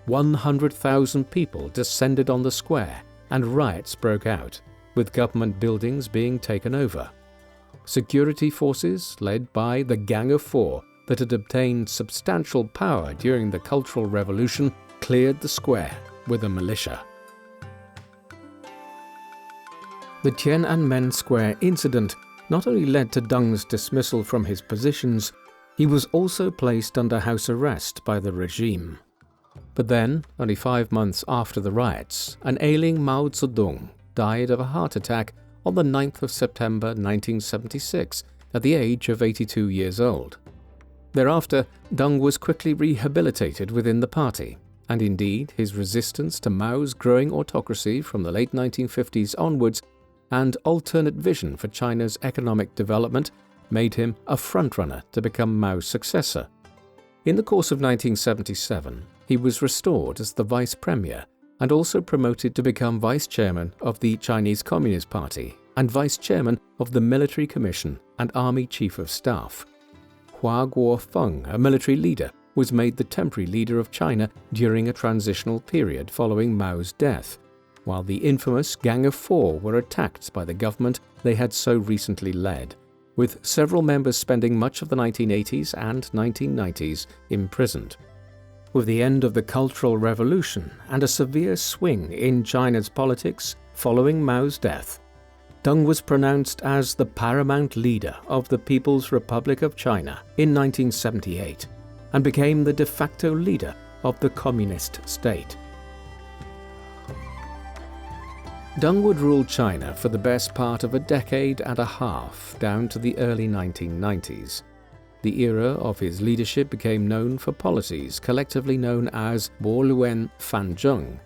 100,000 people descended on the square and riots broke out, with government buildings being taken over. Security forces, led by the Gang of Four that had obtained substantial power during the Cultural Revolution, cleared the square with a militia. The Tiananmen Square incident not only led to Deng's dismissal from his positions, he was also placed under house arrest by the regime. But then, only 5 months after the riots, an ailing Mao Zedong died of a heart attack on the 9th of September 1976 at the age of 82 years old. Thereafter, Deng was quickly rehabilitated within the party, and indeed his resistance to Mao's growing autocracy from the late 1950s onwards and alternate vision for China's economic development made him a frontrunner to become Mao's successor. In the course of 1977, he was restored as the vice premier and also promoted to become vice chairman of the Chinese Communist Party and vice chairman of the Military Commission and Army Chief of Staff. Hua Guofeng, a military leader, was made the temporary leader of China during a transitional period following Mao's death, while the infamous Gang of Four were attacked by the government they had so recently led, with several members spending much of the 1980s and 1990s imprisoned. With the end of the Cultural Revolution and a severe swing in China's politics following Mao's death, Deng was pronounced as the paramount leader of the People's Republic of China in 1978 and became the de facto leader of the communist state. Deng would rule China for the best part of a decade and a half, down to the early 1990s. The era of his leadership became known for policies collectively known as Luwen Fanzheng,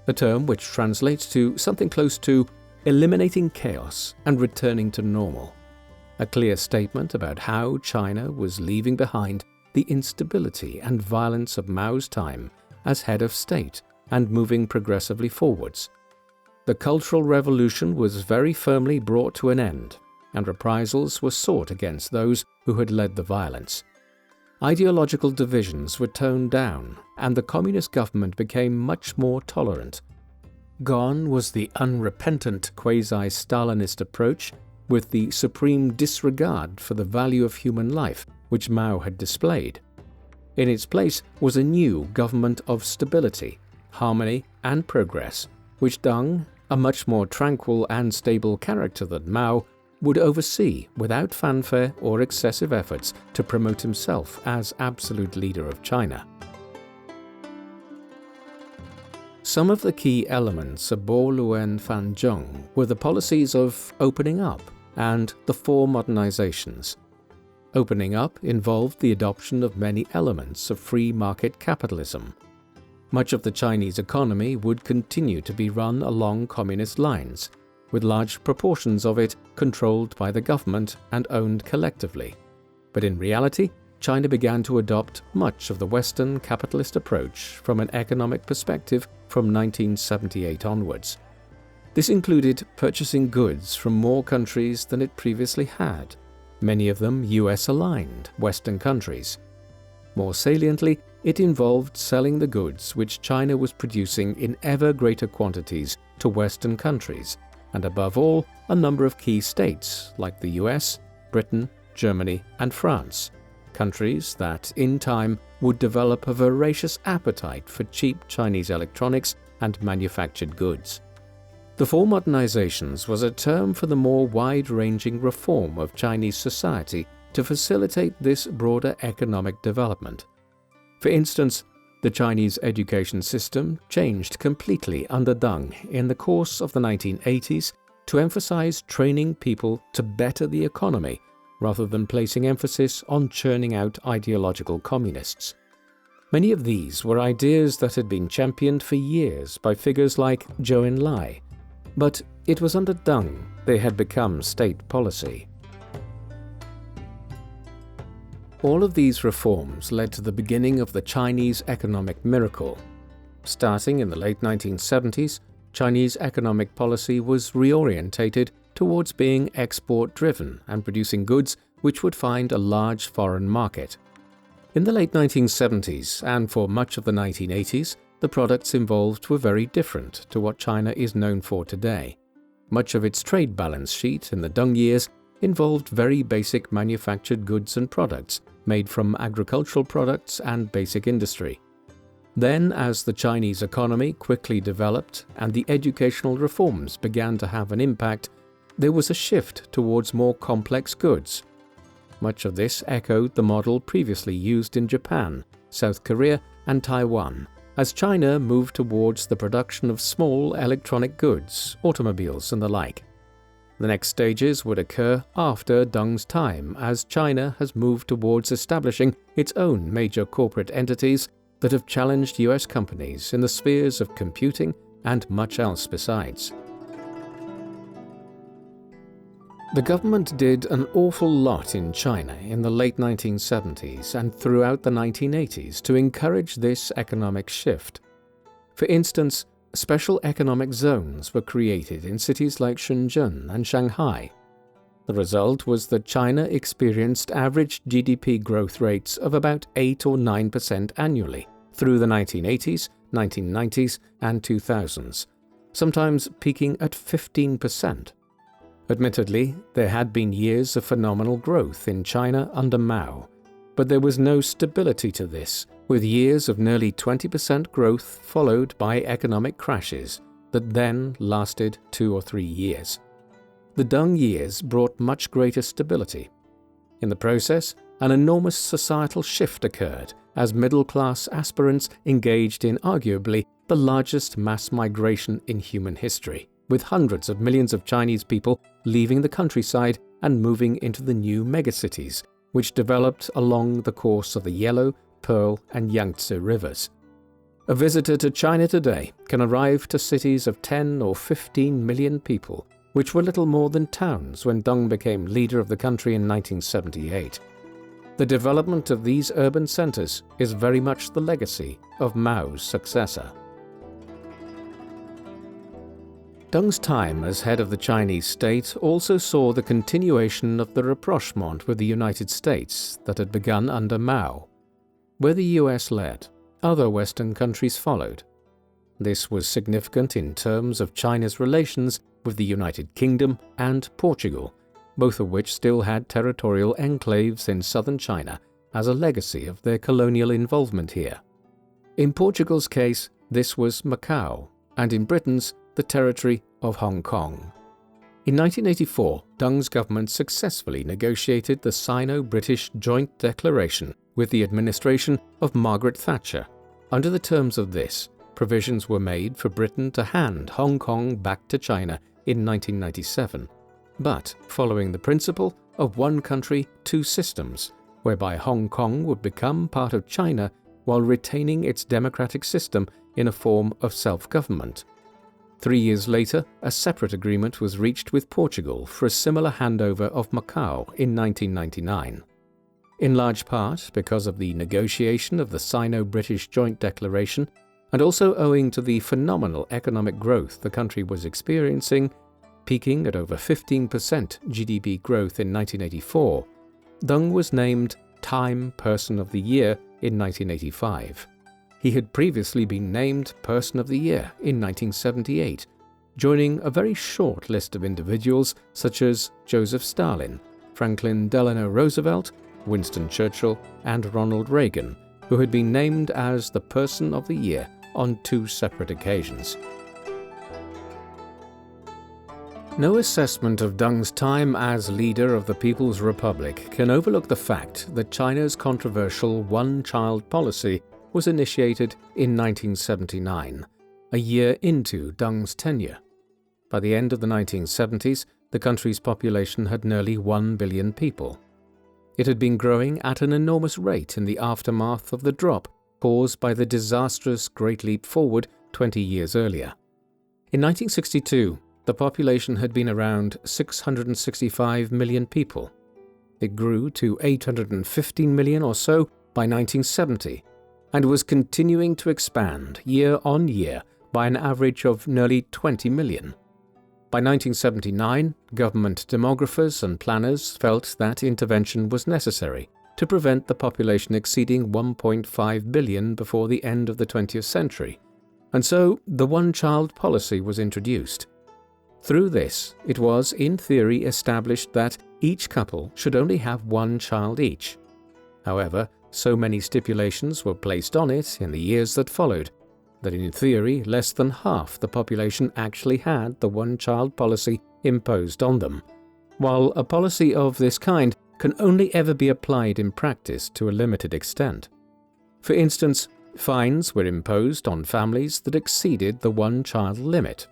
a term which translates to something close to eliminating chaos and returning to normal, a clear statement about how China was leaving behind the instability and violence of Mao's time as head of state and moving progressively forwards. The Cultural Revolution was very firmly brought to an end, and reprisals were sought against those who had led the violence. Ideological divisions were toned down, and the communist government became much more tolerant. Gone was the unrepentant quasi-Stalinist approach with the supreme disregard for the value of human life which Mao had displayed. In its place was a new government of stability, harmony and progress, which Deng, a much more tranquil and stable character than Mao, would oversee without fanfare or excessive efforts to promote himself as absolute leader of China. Some of the key elements of Luwen Fanzheng were the policies of opening up and the four modernizations. Opening up involved the adoption of many elements of free market capitalism. Much of the Chinese economy would continue to be run along communist lines, with large proportions of it controlled by the government and owned collectively. But in reality, China began to adopt much of the Western capitalist approach from an economic perspective from 1978 onwards. This included purchasing goods from more countries than it previously had, many of them US-aligned Western countries. More saliently, it involved selling the goods which China was producing in ever greater quantities to Western countries, and above all, a number of key states like the US, Britain, Germany, and France, countries that, in time, would develop a voracious appetite for cheap Chinese electronics and manufactured goods. The Four Modernizations was a term for the more wide-ranging reform of Chinese society to facilitate this broader economic development. For instance, the Chinese education system changed completely under Deng in the course of the 1980s to emphasize training people to better the economy rather than placing emphasis on churning out ideological communists. Many of these were ideas that had been championed for years by figures like Zhou Enlai, but it was under Deng they had become state policy. All of these reforms led to the beginning of the Chinese economic miracle. Starting in the late 1970s, Chinese economic policy was reorientated towards being export-driven and producing goods which would find a large foreign market. In the late 1970s and for much of the 1980s, the products involved were very different to what China is known for today. Much of its trade balance sheet in the Deng years involved very basic manufactured goods and products made from agricultural products and basic industry. Then, as the Chinese economy quickly developed and the educational reforms began to have an impact, there was a shift towards more complex goods. Much of this echoed the model previously used in Japan, South Korea, and Taiwan, as China moved towards the production of small electronic goods, automobiles, and the like. The next stages would occur after Deng's time, as China has moved towards establishing its own major corporate entities that have challenged US companies in the spheres of computing and much else besides. The government did an awful lot in China in the late 1970s and throughout the 1980s to encourage this economic shift. For instance, special economic zones were created in cities like Shenzhen and Shanghai. The result was that China experienced average GDP growth rates of about 8 or 9% annually through the 1980s, 1990s, and 2000s, sometimes peaking at 15%. Admittedly, there had been years of phenomenal growth in China under Mao, but there was no stability to this, with years of nearly 20% growth followed by economic crashes that then lasted 2 or 3 years. The Deng years brought much greater stability. In the process, an enormous societal shift occurred as middle-class aspirants engaged in arguably the largest mass migration in human history, with hundreds of millions of Chinese people leaving the countryside and moving into the new megacities, which developed along the course of the Yellow, Pearl, and Yangtze rivers. A visitor to China today can arrive to cities of 10 or 15 million people, which were little more than towns when Deng became leader of the country in 1978. The development of these urban centers is very much the legacy of Mao's successor. Deng's time as head of the Chinese state also saw the continuation of the rapprochement with the United States that had begun under Mao. Where the US led, other Western countries followed. This was significant in terms of China's relations with the United Kingdom and Portugal, both of which still had territorial enclaves in southern China as a legacy of their colonial involvement here. In Portugal's case, this was Macau, and in Britain's, the territory of Hong Kong. In 1984, Deng's government successfully negotiated the Sino-British Joint Declaration with the administration of Margaret Thatcher. Under the terms of this, provisions were made for Britain to hand Hong Kong back to China in 1997, but following the principle of one country, two systems, whereby Hong Kong would become part of China while retaining its democratic system in a form of self-government. 3 years later, a separate agreement was reached with Portugal for a similar handover of Macau in 1999. In large part because of the negotiation of the Sino-British Joint Declaration, and also owing to the phenomenal economic growth the country was experiencing, peaking at over 15% GDP growth in 1984, Deng was named Time Person of the Year in 1985. He had previously been named Person of the Year in 1978, joining a very short list of individuals such as Joseph Stalin, Franklin Delano Roosevelt, Winston Churchill, and Ronald Reagan, who had been named as the Person of the Year on 2 separate occasions. No assessment of Deng's time as leader of the People's Republic can overlook the fact that China's controversial one-child policy was initiated in 1979, a year into Deng's tenure. By the end of the 1970s, the country's population had nearly 1 billion people. It had been growing at an enormous rate in the aftermath of the drop caused by the disastrous Great Leap Forward 20 years earlier. In 1962, the population had been around 665 million people. It grew to 815 million or so by 1970, and was continuing to expand year on year by an average of nearly 20 million. By 1979, government demographers and planners felt that intervention was necessary to prevent the population exceeding 1.5 billion before the end of the 20th century, and so the one-child policy was introduced. Through this, it was, in theory, established that each couple should only have 1 child each. However, so many stipulations were placed on it in the years that followed, that in theory less than half the population actually had the one-child policy imposed on them, while a policy of this kind can only ever be applied in practice to a limited extent. For instance, fines were imposed on families that exceeded the one-child limit,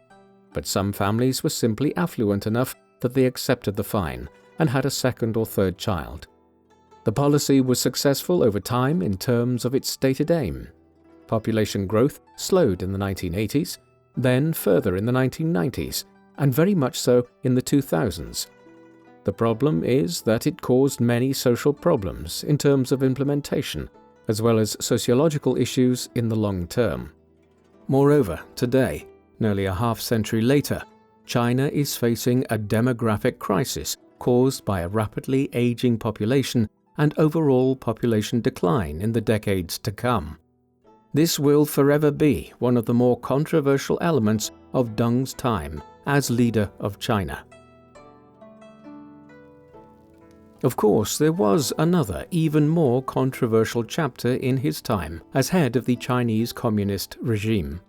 but some families were simply affluent enough that they accepted the fine and had a 2nd or 3rd child. The policy was successful over time in terms of its stated aim. Population growth slowed in the 1980s, then further in the 1990s, and very much so in the 2000s. The problem is that it caused many social problems in terms of implementation, as well as sociological issues in the long term. Moreover, today, nearly a half-century later, China is facing a demographic crisis caused by a rapidly aging population and overall population decline in the decades to come. This will forever be one of the more controversial elements of Deng's time as leader of China. Of course, there was another, even more controversial chapter in his time as head of the Chinese Communist regime.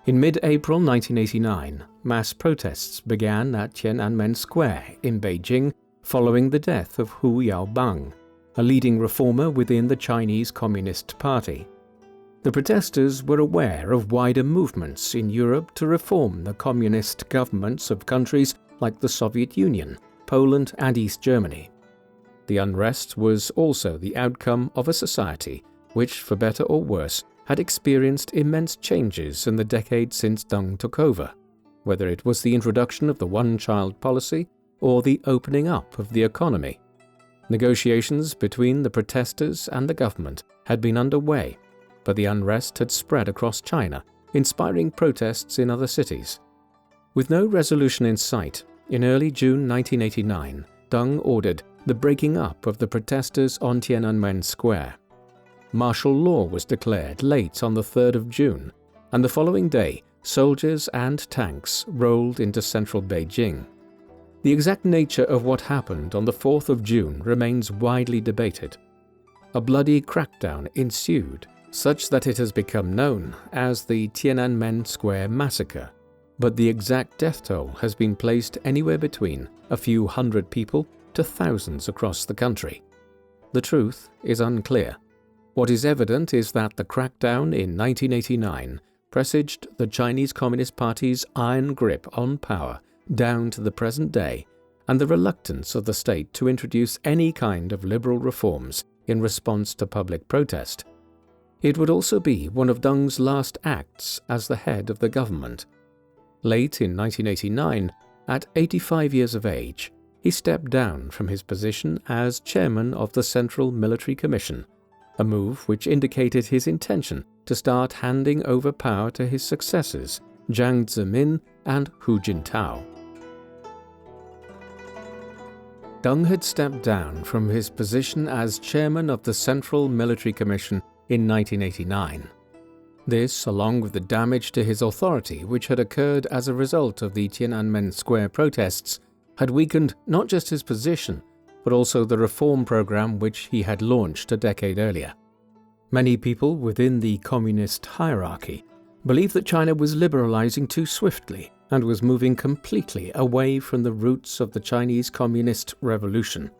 In mid-April 1989, mass protests began at Tiananmen Square in Beijing following the death of Hu Yaobang, a leading reformer within the Chinese Communist Party. The protesters were aware of wider movements in Europe to reform the communist governments of countries like the Soviet Union, Poland, and East Germany. The unrest was also the outcome of a society which, for better or worse, had experienced immense changes in the decade since Deng took over, whether it was the introduction of the one-child policy or the opening up of the economy. Negotiations between the protesters and the government had been underway, but the unrest had spread across China, inspiring protests in other cities. With no resolution in sight, in early June 1989, Deng ordered the breaking up of the protesters on Tiananmen Square. Martial law was declared late on the 3rd of June, and the following day, soldiers and tanks rolled into central Beijing. The exact nature of what happened on the 4th of June remains widely debated. A bloody crackdown ensued, such that it has become known as the Tiananmen Square massacre, but the exact death toll has been placed anywhere between a few hundred people to thousands across the country. The truth is unclear. What is evident is that the crackdown in 1989 presaged the Chinese Communist Party's iron grip on power down to the present day and the reluctance of the state to introduce any kind of liberal reforms in response to public protest. It would also be one of Deng's last acts as the head of the government. Late in 1989, at 85 years of age, he stepped down from his position as chairman of the Central Military Commission, a move which indicated his intention to start handing over power to his successors, Jiang Zemin and Hu Jintao. Deng had stepped down from his position as chairman of the Central Military Commission in 1989. This, along with the damage to his authority which had occurred as a result of the Tiananmen Square protests, had weakened not just his position, but also the reform program which he had launched a decade earlier. Many people within the communist hierarchy believed that China was liberalizing too swiftly and was moving completely away from the roots of the Chinese Communist Revolution,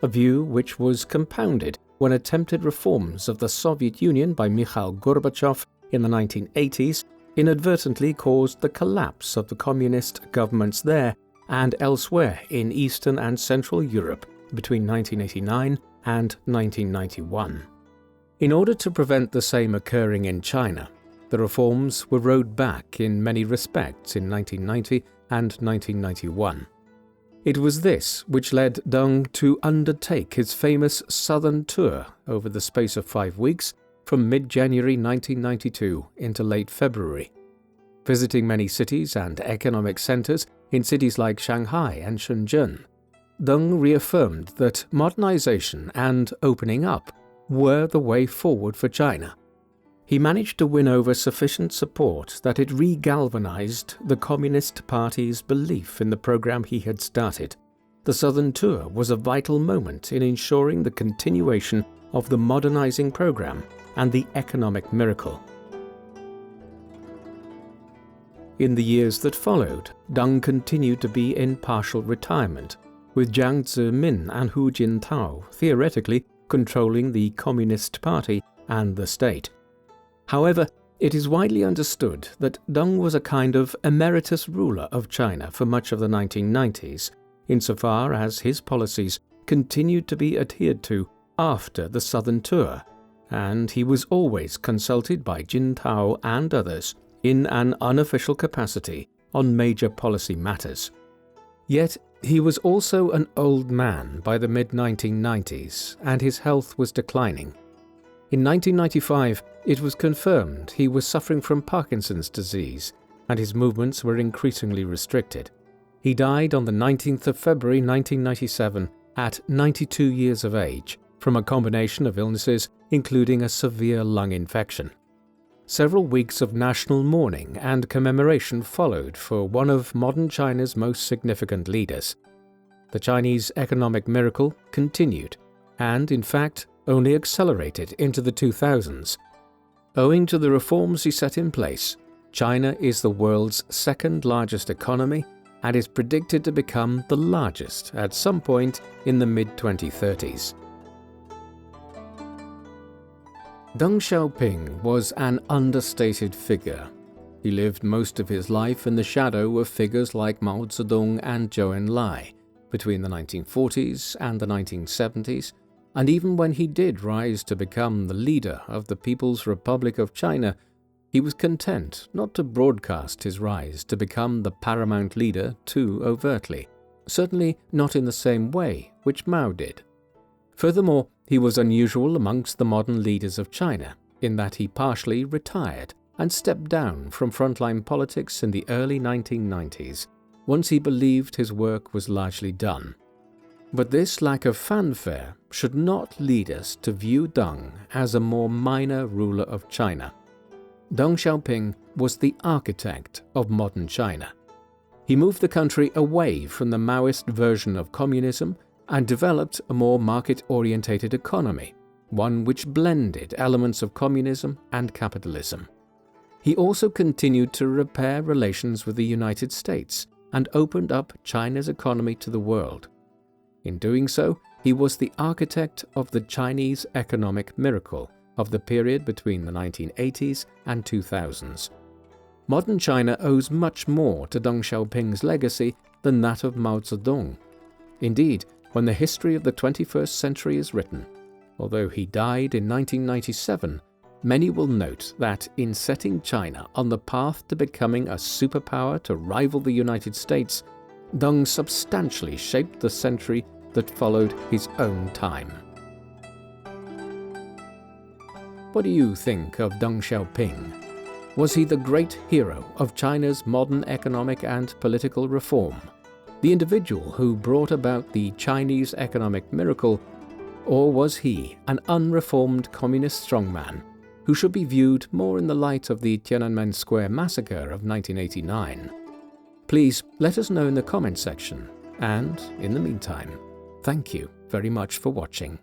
a view which was compounded when attempted reforms of the Soviet Union by Mikhail Gorbachev in the 1980s inadvertently caused the collapse of the communist governments there and elsewhere in Eastern and Central Europe between 1989 and 1991. In order to prevent the same occurring in China, the reforms were rolled back in many respects in 1990 and 1991. It was this which led Deng to undertake his famous Southern Tour over the space of 5 weeks from mid-January 1992 into late February. Visiting many cities and economic centers in cities like Shanghai and Shenzhen, Deng reaffirmed that modernization and opening up were the way forward for China. He managed to win over sufficient support that it re-galvanized the Communist Party's belief in the program he had started. The Southern Tour was a vital moment in ensuring the continuation of the modernizing program and the economic miracle. In the years that followed, Deng continued to be in partial retirement, with Jiang Zemin and Hu Jintao theoretically controlling the Communist Party and the state. However, it is widely understood that Deng was a kind of emeritus ruler of China for much of the 1990s, insofar as his policies continued to be adhered to after the Southern Tour, and he was always consulted by Jintao and others in an unofficial capacity on major policy matters. Yet, he was also an old man by the mid-1990s, and his health was declining. In 1995, it was confirmed he was suffering from Parkinson's disease, and his movements were increasingly restricted. He died on the 19th of February 1997 at 92 years of age from a combination of illnesses, including a severe lung infection. Several weeks of national mourning and commemoration followed for one of modern China's most significant leaders. The Chinese economic miracle continued, and in fact only accelerated into the 2000s. Owing to the reforms he set in place, China is the world's second largest economy and is predicted to become the largest at some point in the mid-2030s. Deng Xiaoping was an understated figure. He lived most of his life in the shadow of figures like Mao Zedong and Zhou Enlai between the 1940s and the 1970s, and even when he did rise to become the leader of the People's Republic of China, he was content not to broadcast his rise to become the paramount leader too overtly, certainly not in the same way which Mao did. Furthermore, he was unusual amongst the modern leaders of China in that he partially retired and stepped down from frontline politics in the early 1990s, once he believed his work was largely done. But this lack of fanfare should not lead us to view Deng as a more minor ruler of China. Deng Xiaoping was the architect of modern China. He moved the country away from the Maoist version of communism and developed a more market-orientated economy, one which blended elements of communism and capitalism. He also continued to repair relations with the United States and opened up China's economy to the world. In doing so, he was the architect of the Chinese economic miracle of the period between the 1980s and 2000s. Modern China owes much more to Deng Xiaoping's legacy than that of Mao Zedong. Indeed, when the history of the 21st century is written, although he died in 1997, many will note that in setting China on the path to becoming a superpower to rival the United States, Deng substantially shaped the century that followed his own time. What do you think of Deng Xiaoping? Was he the great hero of China's modern economic and political reform, the individual who brought about the Chinese economic miracle, or was he an unreformed communist strongman who should be viewed more in the light of the Tiananmen Square massacre of 1989? Please let us know in the comment section, and in the meantime, thank you very much for watching.